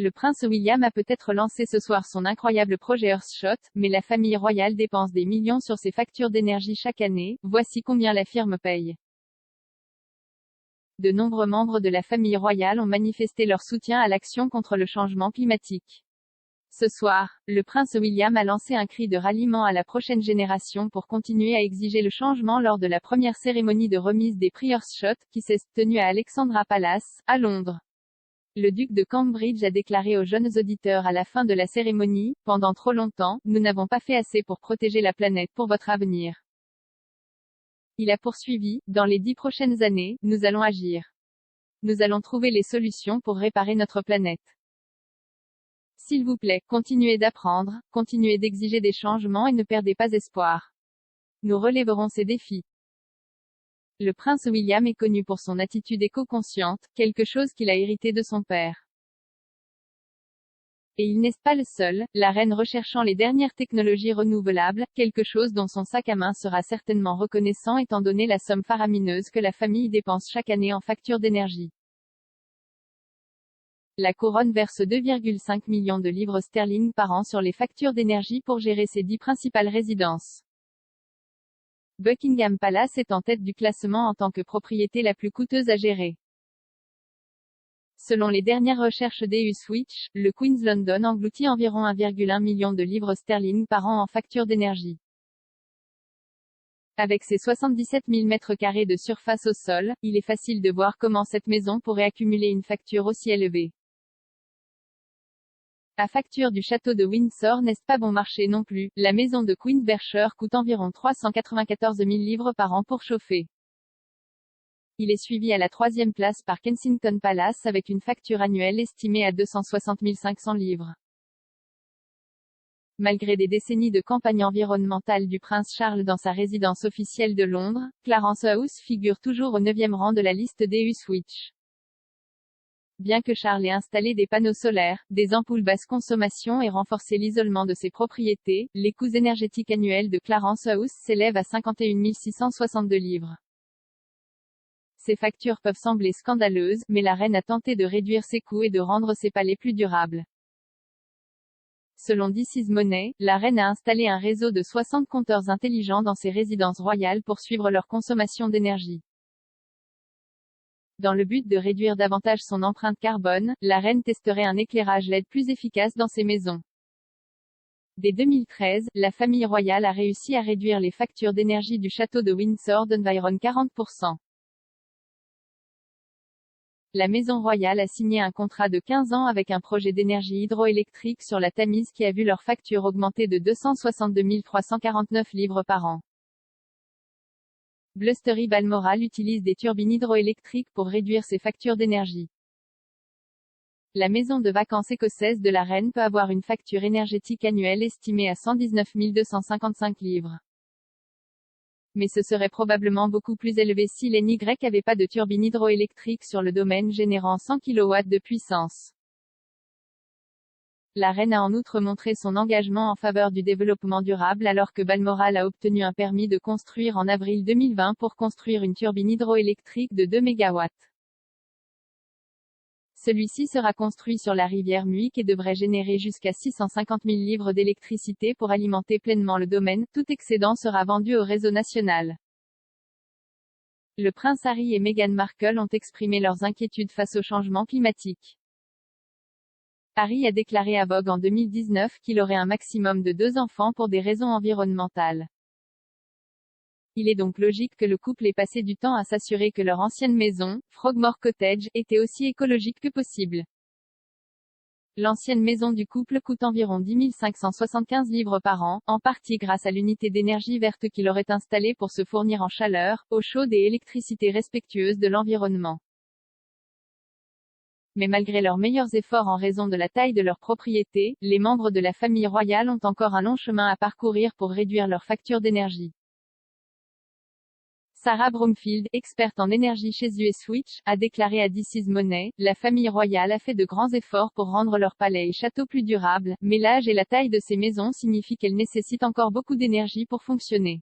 Le prince William a peut-être lancé ce soir son incroyable projet Earthshot, mais la famille royale dépense des millions sur ses factures d'énergie chaque année, voici combien la firme paye. De nombreux membres de la famille royale ont manifesté leur soutien à l'action contre le changement climatique. Ce soir, le prince William a lancé un cri de ralliement à la prochaine génération pour continuer à exiger le changement lors de la première cérémonie de remise des prix Earthshot, qui s'est tenue à Alexandra Palace, à Londres. Le duc de Cambridge a déclaré aux jeunes auditeurs à la fin de la cérémonie, « Pendant trop longtemps, nous n'avons pas fait assez pour protéger la planète pour votre avenir. » Il a poursuivi, « Dans les 10 prochaines années, nous allons agir. Nous allons trouver les solutions pour réparer notre planète. S'il vous plaît, continuez d'apprendre, continuez d'exiger des changements et ne perdez pas espoir. Nous relèverons ces défis. » Le prince William est connu pour son attitude éco-consciente, quelque chose qu'il a hérité de son père. Et il n'est pas le seul, la reine recherchant les dernières technologies renouvelables, quelque chose dont son sac à main sera certainement reconnaissant étant donné la somme faramineuse que la famille dépense chaque année en factures d'énergie. La couronne verse 2,5 millions de livres sterling par an sur les factures d'énergie pour gérer ses 10 principales résidences. Buckingham Palace est en tête du classement en tant que propriété la plus coûteuse à gérer. Selon les dernières recherches d'EU Switch, le Queen's London engloutit environ 1,1 million de livres sterling par an en factures d'énergie. Avec ses 77 000 m² de surface au sol, il est facile de voir comment cette maison pourrait accumuler une facture aussi élevée. La facture du château de Windsor n'est pas bon marché non plus. La maison de Queen Berkshire coûte environ 394 000 livres par an pour chauffer. Il est suivi à la 3e place par Kensington Palace avec une facture annuelle estimée à 260 500 livres. Malgré des décennies de campagne environnementale du prince Charles dans sa résidence officielle de Londres, Clarence House figure toujours au 9e rang de la liste d'EU Switch. Bien que Charles ait installé des panneaux solaires, des ampoules basse consommation et renforcé l'isolement de ses propriétés, les coûts énergétiques annuels de Clarence House s'élèvent à 51 662 livres. Ces factures peuvent sembler scandaleuses, mais la reine a tenté de réduire ses coûts et de rendre ses palais plus durables. Selon This Is Money, la reine a installé un réseau de 60 compteurs intelligents dans ses résidences royales pour suivre leur consommation d'énergie. Dans le but de réduire davantage son empreinte carbone, la reine testerait un éclairage LED plus efficace dans ses maisons. Dès 2013, la famille royale a réussi à réduire les factures d'énergie du château de Windsor d'environ 40%. La maison royale a signé un contrat de 15 ans avec un projet d'énergie hydroélectrique sur la Tamise qui a vu leur facture augmenter de 262 349 livres par an. Blustery Balmoral utilise des turbines hydroélectriques pour réduire ses factures d'énergie. La maison de vacances écossaise de la reine peut avoir une facture énergétique annuelle estimée à 119 255 livres. Mais ce serait probablement beaucoup plus élevé si l'NY n'avait pas de turbine hydroélectrique sur le domaine générant 100 kW de puissance. La reine a en outre montré son engagement en faveur du développement durable alors que Balmoral a obtenu un permis de construire en avril 2020 pour construire une turbine hydroélectrique de 2 MW. Celui-ci sera construit sur la rivière Muick et devrait générer jusqu'à 650 000 livres d'électricité pour alimenter pleinement le domaine. Tout excédent sera vendu au réseau national. Le prince Harry et Meghan Markle ont exprimé leurs inquiétudes face au changement climatique. Harry a déclaré à Vogue en 2019 qu'il aurait un maximum de 2 enfants pour des raisons environnementales. Il est donc logique que le couple ait passé du temps à s'assurer que leur ancienne maison, Frogmore Cottage, était aussi écologique que possible. L'ancienne maison du couple coûte environ 10 575 livres par an, en partie grâce à l'unité d'énergie verte qu'il aurait installée pour se fournir en chaleur, eau chaude et électricité respectueuse de l'environnement. Mais malgré leurs meilleurs efforts en raison de la taille de leur propriété, les membres de la famille royale ont encore un long chemin à parcourir pour réduire leur facture d'énergie. Sarah Broomfield, experte en énergie chez US Switch, a déclaré à This Is Money, la famille royale a fait de grands efforts pour rendre leurs palais et châteaux plus durables, mais l'âge et la taille de ces maisons signifient qu'elles nécessitent encore beaucoup d'énergie pour fonctionner.